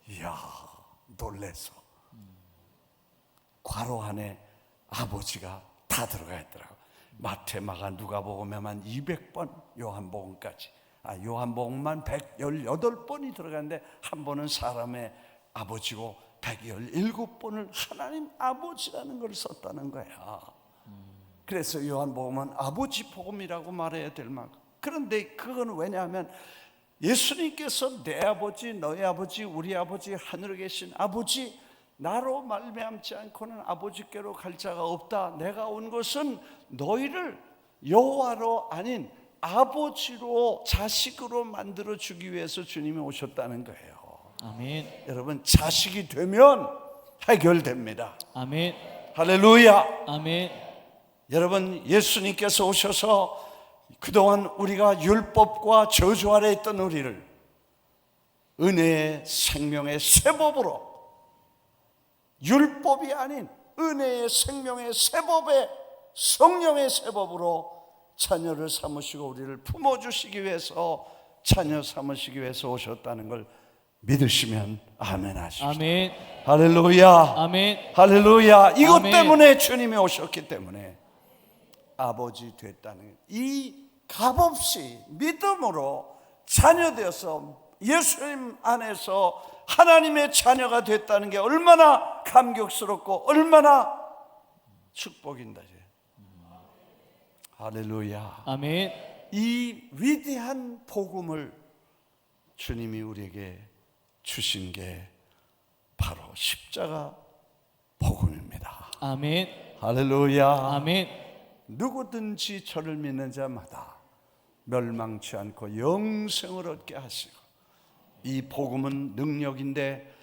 이야, 놀랬어. 괄호 안에 아버지가 다 들어가 있더라고. 마태, 마가, 누가복음에만 200번, 요한복음까지. 요한복음만 118번이 들어가는데 한 번은 사람의 아버지고 117번을 하나님 아버지라는 걸 썼다는 거야. 그래서 요한복음은 아버지 복음이라고 말해야 될 만큼. 그런데 그건 왜냐하면 예수님께서 내 아버지, 너희 아버지, 우리 아버지, 하늘에 계신 아버지, 나로 말미암지 않고는 아버지께로 갈 자가 없다. 내가 온 것은 너희를 여호와로 아닌 아버지로, 자식으로 만들어 주기 위해서 주님이 오셨다는 거예요. 아멘. 여러분, 자식이 되면 해결됩니다. 아멘. 할렐루야. 아멘. 여러분, 예수님께서 오셔서 그동안 우리가 율법과 저주 아래 있던 우리를 은혜의 생명의 새 법으로, 율법이 아닌 은혜의 생명의 새 법의 성령의 새 법으로 자녀를 삼으시고 우리를 품어주시기 위해서, 자녀 삼으시기 위해서 오셨다는 걸 믿으시면 아멘 하십시오. 아멘. 할렐루야. 아멘. 할렐루야. 이것 아멘. 때문에 주님이 오셨기 때문에 아버지 됐다는, 이 값없이 믿음으로 자녀되어서 예수님 안에서 하나님의 자녀가 됐다는 게 얼마나 감격스럽고 얼마나 축복인다. 할렐루야. 아멘. 이 위대한 복음을 주님이 우리에게 주신 게 바로 십자가 복음입니다. 아멘. 할렐루야. 아멘. 누구든지 저를 믿는 자마다 멸망치 않고 영생을 얻게 하시고, 이 복음은 능력인데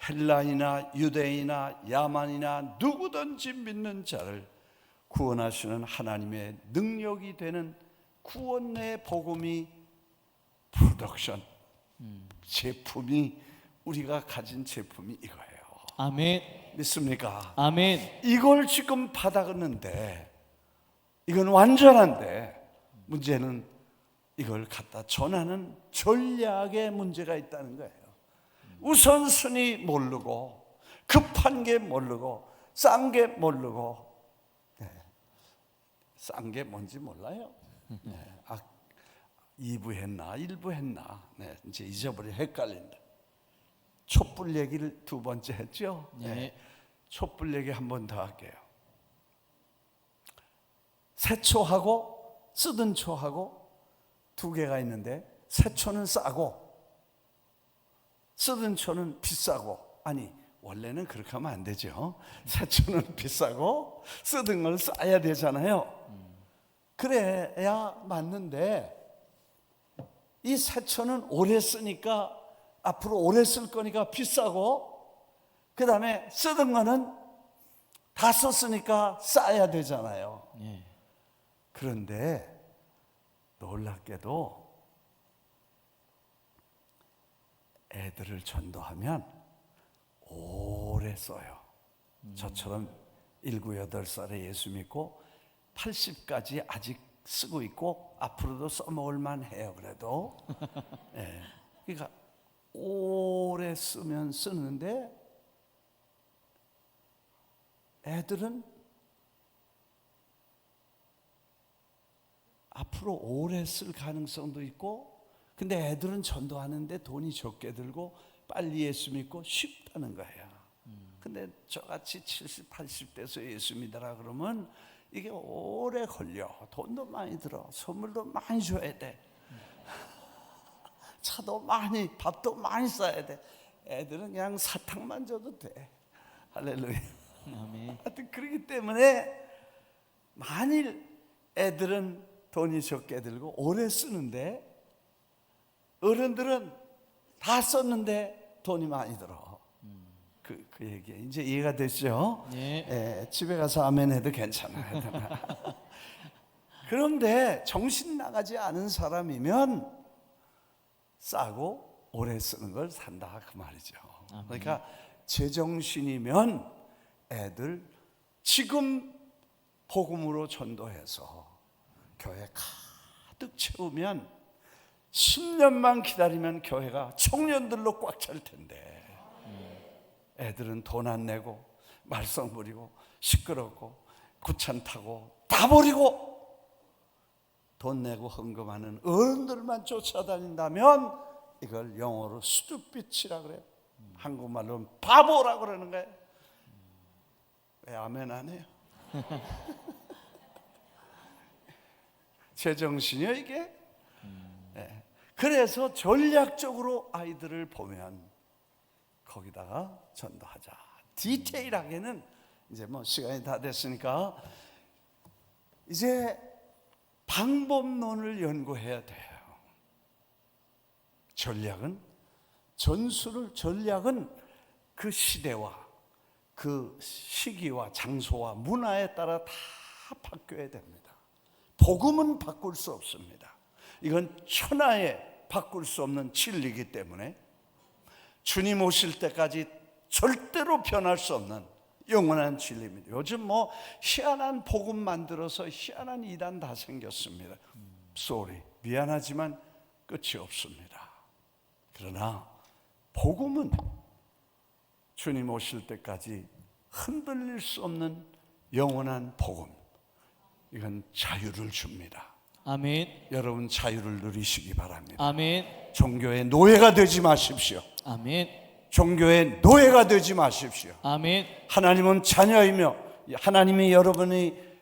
헬라이나 유대인이나 야만이나 누구든지 믿는 자를 구원하시는 하나님의 능력이 되는 구원의 복음이, 프로덕션, 제품이, 우리가 가진 제품이 이거예요. 아멘. 믿습니까? 아멘. 이걸 지금 받았는데, 이건 완전한데 문제는 이걸 갖다 전하는 전략에 문제가 있다는 거예요. 우선순위 모르고, 급한 게 모르고, 싼 게 모르고. 싼 게 뭔지 몰라요. 2부 했나 1부 했나, 이제 잊어버려, 헷갈린다. 촛불 얘기를 두 번째 했죠. 네. 촛불 얘기 한 번 더 할게요. 새초하고 쓰든 초하고 두 개가 있는데, 새초는 싸고 쓰든 초는 비싸고. 아니, 원래는 그렇게 하면 안 되죠. 새초는 비싸고 쓰든 걸 싸야 되잖아요. 그래야 맞는데, 이 새초는 오래 쓰니까, 앞으로 오래 쓸 거니까 비싸고, 그 다음에 쓰던 거는 다 썼으니까 싸야 되잖아요. 예. 그런데 놀랍게도 애들을 전도하면 오래 써요. 저처럼 7, 8살에 예수 믿고 80까지 아직 쓰고 있고 앞으로도 써먹을 만해요. 그래도 그러니까 오래 쓰면 쓰는데, 애들은 앞으로 오래 쓸 가능성도 있고, 근데 애들은 전도하는데 돈이 적게 들고 빨리 예수 믿고 쉽다는 거예요. 근데 저같이 70, 80대에서 예수 믿어라 그러면 이게 오래 걸려. 돈도 많이 들어. 선물도 많이 줘야 돼. 차도 많이, 밥도 많이 싸야 돼. 애들은 그냥 사탕만 줘도 돼. 할렐루야. 아멘. 하여튼 그렇기 때문에 만일 애들은 돈이 적게 들고 오래 쓰는데, 어른들은 다 썼는데 돈이 많이 들어. 그 얘기 이제 이해가 됐죠? 네. 집에 가서 아멘 해도 괜찮아요. 그런데 정신 나가지 않은 사람이면 싸고 오래 쓰는 걸 산다, 그 말이죠. 그러니까 제정신이면 애들 지금 복음으로 전도해서 교회 가득 채우면 10년만 기다리면 교회가 청년들로 꽉 찰 텐데, 애들은 돈 안 내고 말썽 부리고 시끄럽고 구찬타고 다 버리고 돈 내고 헌금하는 어른들만 쫓아다닌다면 이걸 영어로 스투피치라 그래요. 한국말로는 바보라 그러는 거예요. 왜 아멘 안 해요? 제정신이요 이게? 네. 그래서 전략적으로 아이들을 보면 거기다가 전도하자. 디테일하게는 이제 뭐 시간이 다 됐으니까 이제 방법론을 연구해야 돼요. 전략은 그 시대와 그 시기와 장소와 문화에 따라 다 바뀌어야 됩니다. 복음은 바꿀 수 없습니다. 이건 천하에 바꿀 수 없는 진리이기 때문에 주님 오실 때까지 절대로 변할 수 없는 영원한 진리입니다. 요즘 뭐 희한한 복음 만들어서 희한한 이단 다 생겼습니다. 미안하지만 끝이 없습니다. 그러나 복음은 주님 오실 때까지 흔들릴 수 없는 영원한 복음. 이건 자유를 줍니다. 아멘. 여러분 자유를 누리시기 바랍니다. 아멘. 종교의 노예가 되지 마십시오. 아멘. 종교의 노예가 되지 마십시오. 아멘. 하나님은 자녀이며 하나님이 여러분의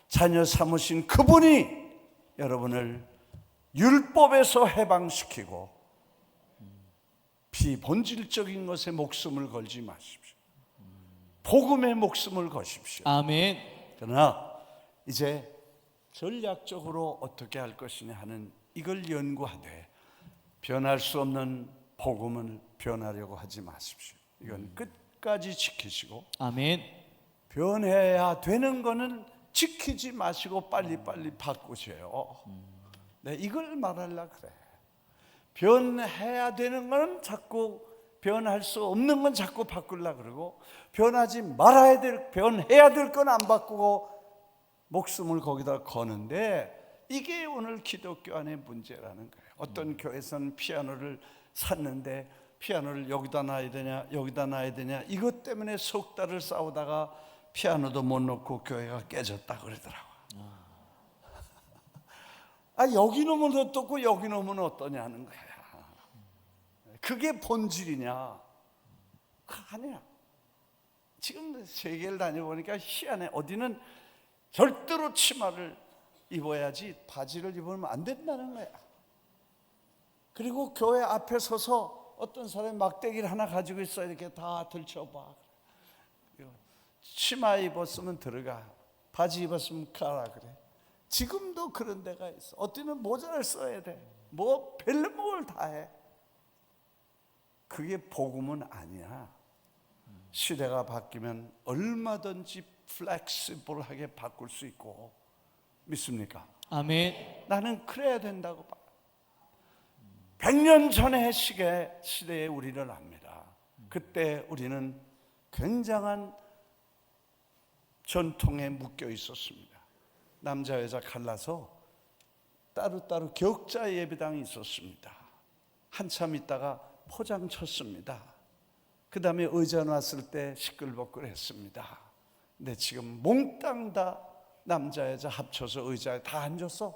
자녀 삼으신 그분이 여러분을 율법에서 해방시키고 비본질적인 것에 목숨을 걸지 마십시오. 복음에 목숨을 거십시오. 아멘. 그러나 이제 전략적으로 어떻게 할 것이냐 하는 이걸 연구하되 변할 수 없는 복음을 변하려고 하지 마십시오. 이건 끝까지 지키시고 아멘. 변해야 되는 거는 지키지 마시고 빨리빨리 바꾸세요. 네, 이걸 말하려고 그래. 변해야 되는 거는 자꾸 변할 수 없는 건 자꾸 바꾸려고 그러고 변하지 말아야 될 변해야 될 건 안 바꾸고 목숨을 거기다 거는데 이게 오늘 기독교 안의 문제라는 거예요. 어떤 교회에서는 피아노를 샀는데 피아노를 여기다 놔야 되냐 여기다 놔야 되냐 이것 때문에 석 달을 싸우다가 피아노도 못 놓고 교회가 깨졌다 그러더라고요. 여기 놓으면 어떻고 여기 놓으면 어떠냐는 거야. 그게 본질이냐? 아니야. 지금 세계를 다녀보니까 희한해. 어디는 절대로 치마를 입어야지 바지를 입으면 안 된다는 거야. 그리고 교회 앞에 서서 어떤 사람이 막대기를 하나 가지고 있어 이렇게 다 들춰봐. 치마 입었으면 들어가, 바지 입었으면 가라 그래. 지금도 그런 데가 있어. 어디는 모자를 써야 돼. 뭐 별걸 다 해. 그게 복음은 아니야. 시대가 바뀌면 얼마든지 플렉시블하게 바꿀 수 있고. 믿습니까? 아멘. 나는 그래야 된다고 봐. 100년 전의 시대에 우리를 압니다. 그때 우리는 굉장한 전통에 묶여 있었습니다. 남자 여자 갈라서 따로따로 격자 예배당이 있었습니다. 한참 있다가 포장 쳤습니다. 그 다음에 의자 놨을 때 시끌벅글했습니다. 근데 지금 몽땅 다 남자 여자 합쳐서 의자에 다 앉았어.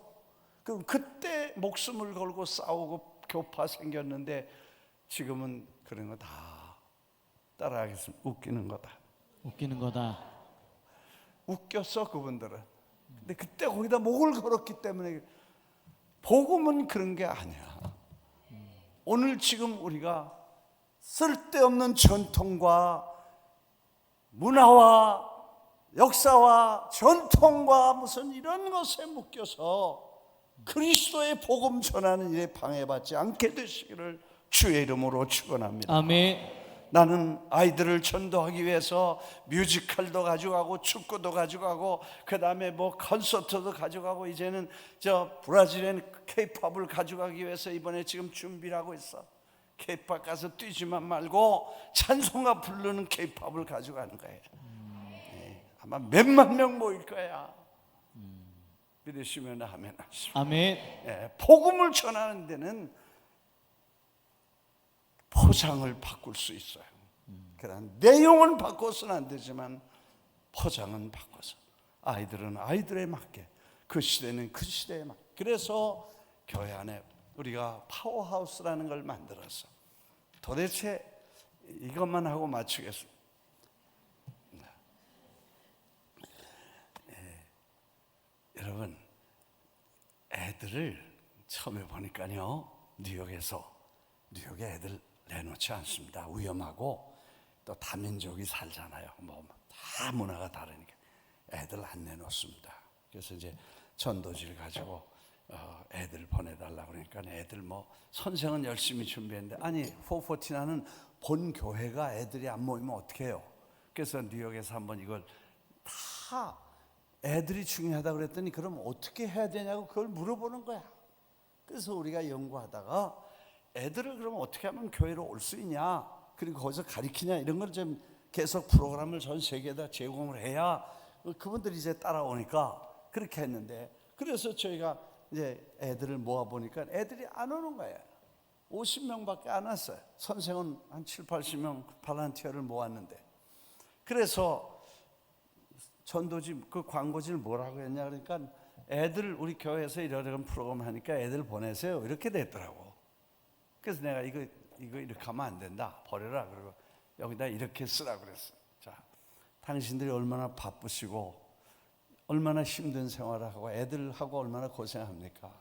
그럼 그때 목숨을 걸고 싸우고 교파 생겼는데 지금은 그런 거 다 따라하겠습니다. 웃기는 거다. 웃기는 거다. 웃겼어 그분들은. 근데 그때 거기다 목을 걸었기 때문에 복음은 그런 게 아니야. 오늘 지금 우리가 쓸데없는 전통과 문화와 역사와 전통과 무슨 이런 것에 묶여서 그리스도의 복음 전하는 일에 방해받지 않게 되시기를 주의 이름으로 축원합니다. 아멘. 나는 아이들을 전도하기 위해서 뮤지컬도 가져가고 축구도 가져가고 그 다음에 뭐 콘서트도 가져가고 이제는 저 브라질엔 K-팝을 가져가기 위해서 이번에 지금 준비를 하고 있어. K-팝 가서 뛰지만 말고 찬송가 부르는 K-팝을 가져가는 거예요. 아마 몇만 명 모일 거야. 믿으시면 아멘 하십시오. 아멘. 복음을 전하는 데는 포장을 바꿀 수 있어요. 그러나 내용은 바꿔서는 안 되지만 포장은 바꿔서 아이들은 아이들에 맞게, 그 시대는 그 시대에 맞게. 그래서 교회 안에 우리가 파워하우스라는 걸 만들어서 도대체 이것만 하고 마치겠습니다. 여러분, 애들을 처음에 보니까요, 뉴욕에 애들 내놓지 않습니다. 위험하고 또 다민족이 살잖아요. 뭐 다 문화가 다르니까 애들 안 내놓습니다. 그래서 이제 전도지를 가지고 애들 보내달라고 그러니까 애들 뭐 선생은 열심히 준비했는데, 아니 414는 본 교회가 애들이 안 모이면 어떻게 해요? 그래서 뉴욕에서 한번 이걸 다 애들이 중요하다고 그랬더니 그럼 어떻게 해야 되냐고 그걸 물어보는 거야. 그래서 우리가 연구하다가 애들을 그럼 어떻게 하면 교회로 올 수 있냐, 그리고 거기서 가르치냐, 이런 걸 좀 계속 프로그램을 전 세계에다 제공을 해야 그분들이 이제 따라오니까 그렇게 했는데, 그래서 저희가 이제 애들을 모아보니까 애들이 안 오는 거예요. 50명밖에 안 왔어요. 선생은 한 7, 80명 발란티어를 모았는데, 그래서 전도지 그 광고지를 뭐라고 했냐 그러니까 애들 우리 교회에서 이런 프로그램 하니까 애들 보내세요, 이렇게 됐더라고. 그래서 내가 이거 이렇게 하면 안 된다, 버려라. 그리고 여기다 이렇게 쓰라 그랬어. 자, 당신들이 얼마나 바쁘시고 얼마나 힘든 생활을 하고 애들하고 얼마나 고생합니까?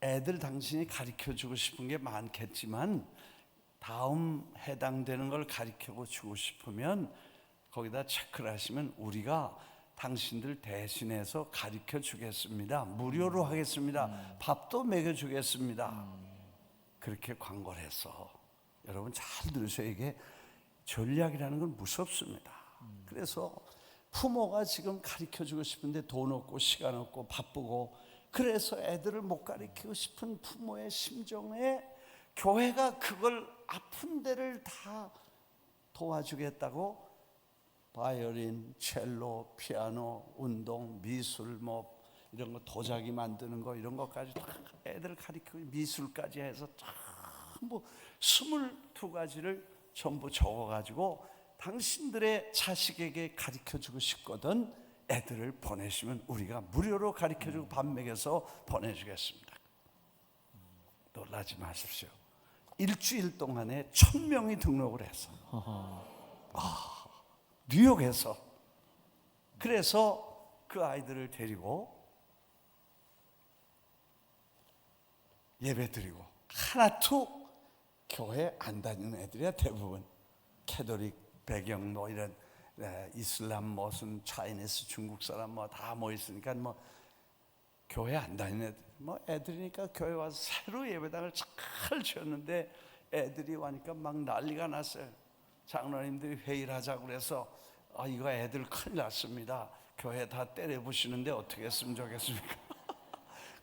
애들 당신이 가르쳐주고 싶은 게 많겠지만 다음 해당되는 걸 가르쳐주고 싶으면 거기다 체크를 하시면 우리가 당신들 대신해서 가르쳐 주겠습니다. 무료로 하겠습니다. 밥도 먹여 주겠습니다. 그렇게 광고를 해서, 여러분 잘 들으세요. 이게 전략이라는 건 무섭습니다. 그래서 부모가 지금 가르쳐 주고 싶은데 돈 없고 시간 없고 바쁘고, 그래서 애들을 못 가르치고 싶은 부모의 심정에 교회가 그걸 아픈 데를 다 도와주겠다고 바이올린, 첼로, 피아노, 운동, 미술, 뭐 이런 거 도자기 만드는 거 이런 것까지 다 애들 가르치고 미술까지 해서 전부 22가지를 전부 적어가지고 당신들의 자식에게 가르쳐주고 싶거든 애들을 보내시면 우리가 무료로 가르쳐주고 밥 먹여서 보내주겠습니다. 놀라지 마십시오. 일주일 동안에 1000명이 등록을 했어. 뉴욕에서. 그래서 그 아이들을 데리고 예배 드리고, 하나도 교회 안 다니는 애들이야 대부분. 캐톨릭 배경 뭐 이런 이슬람 무슨 차이니스 중국 사람 뭐 다 모여 있으니까 뭐 교회 안 다니는 애들, 뭐 애들이니까 교회 와서 새로 예배당을 잘 지었는데 애들이 와니까 막 난리가 났어요. 장로님들이 회의를 하자고 그래서 이거 애들 큰일 났습니다. 교회 다 때려부시는데 어떻게 했으면 좋겠습니까?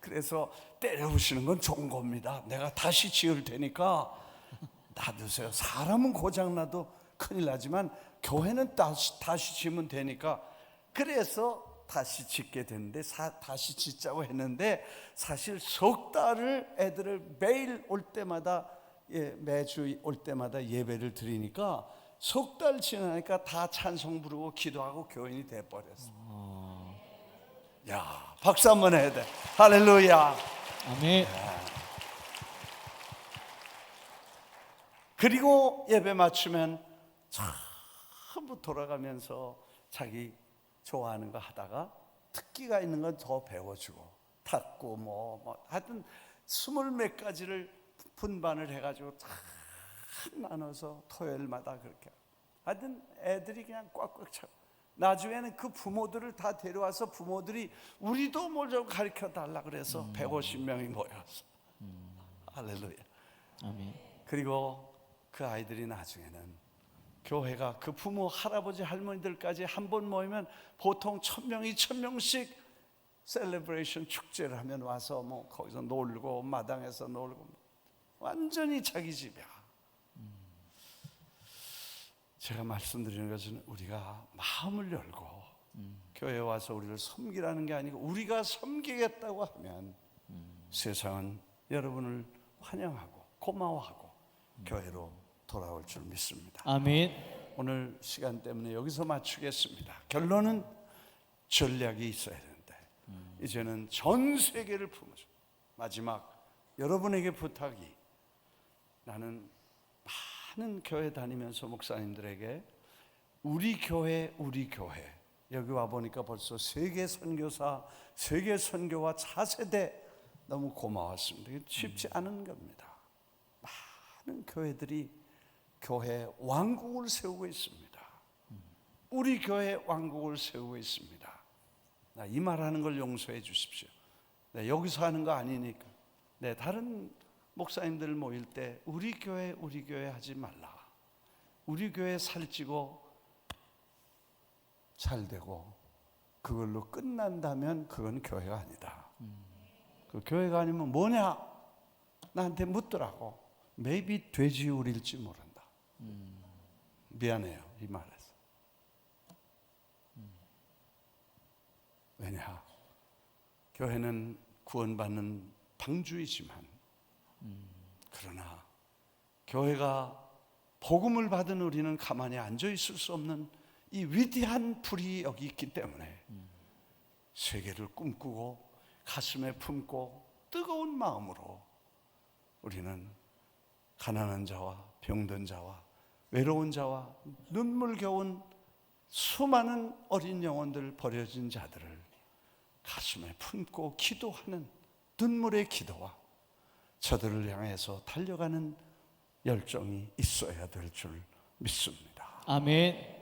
그래서 때려부시는 건 좋은 겁니다. 내가 다시 지을 테니까 놔두세요. 사람은 고장나도 큰일 나지만 교회는 다시 지으면 되니까. 그래서 다시 짓게 됐는데, 다시 짓자고 했는데 사실 석 달을 애들을 매일 올 때마다 매주 올 때마다 예배를 드리니까 석 달 지나니까 다 찬송 부르고 기도하고 교인이 돼버렸어. 야, 박수 한번 해야 돼. 할렐루야. 아멘. 그리고 예배 맞추면 전부 돌아가면서 자기 좋아하는 거 하다가 특기가 있는 건 더 배워주고, 탁구 뭐 하여튼 20몇 가지를 분반을 해가지고 다 나눠서 토요일마다 그렇게 하여튼 애들이 그냥 꽉꽉 차고, 나중에는 그 부모들을 다 데려와서 부모들이 우리도 뭘 좀 가르쳐 달라 그래서 150명이 모였어. 할렐루야. 아멘. 그리고 그 아이들이 나중에는 교회가 그 부모 할아버지 할머니들까지 한 번 모이면 보통 1000명 2000명씩 셀레브레이션 축제를 하면 와서 뭐 거기서 놀고 마당에서 놀고 완전히 자기 집이야. 제가 말씀드리는 것은 우리가 마음을 열고 교회에 와서 우리를 섬기라는 게 아니고 우리가 섬기겠다고 하면 세상은 여러분을 환영하고 고마워하고 교회로 돌아올 줄 믿습니다. 아멘. 오늘 시간 때문에 여기서 마치겠습니다. 결론은 전략이 있어야 되는데 이제는 전 세계를 품어줘. 마지막 여러분에게 부탁이, 나는 많은 교회 다니면서 목사님들에게 우리 교회 여기 와 보니까 벌써 세계 선교사, 세계 선교와 차세대 너무 고마웠습니다. 이게 쉽지 않은 겁니다. 많은 교회들이 교회 왕국을 세우고 있습니다. 우리 교회 왕국을 세우고 있습니다. 이 말하는 걸 용서해 주십시오. 여기서 하는 거 아니니까. 다른 목사님들 모일 때 우리 교회 하지 말라. 우리 교회 살찌고 잘 되고 그걸로 끝난다면 그건 교회가 아니다. 그 교회가 아니면 뭐냐? 나한테 묻더라고. maybe 돼지우리일지 모른다. 미안해요, 이 말에서. 왜냐? 교회는 구원받는 방주이지만 그러나 교회가 복음을 받은 우리는 가만히 앉아 있을 수 없는 이 위대한 불이 여기 있기 때문에 세계를 꿈꾸고 가슴에 품고 뜨거운 마음으로 우리는 가난한 자와 병든 자와 외로운 자와 눈물겨운 수많은 어린 영혼들, 버려진 자들을 가슴에 품고 기도하는 눈물의 기도와 저들을 향해서 달려가는 열정이 있어야 될 줄 믿습니다. 아멘.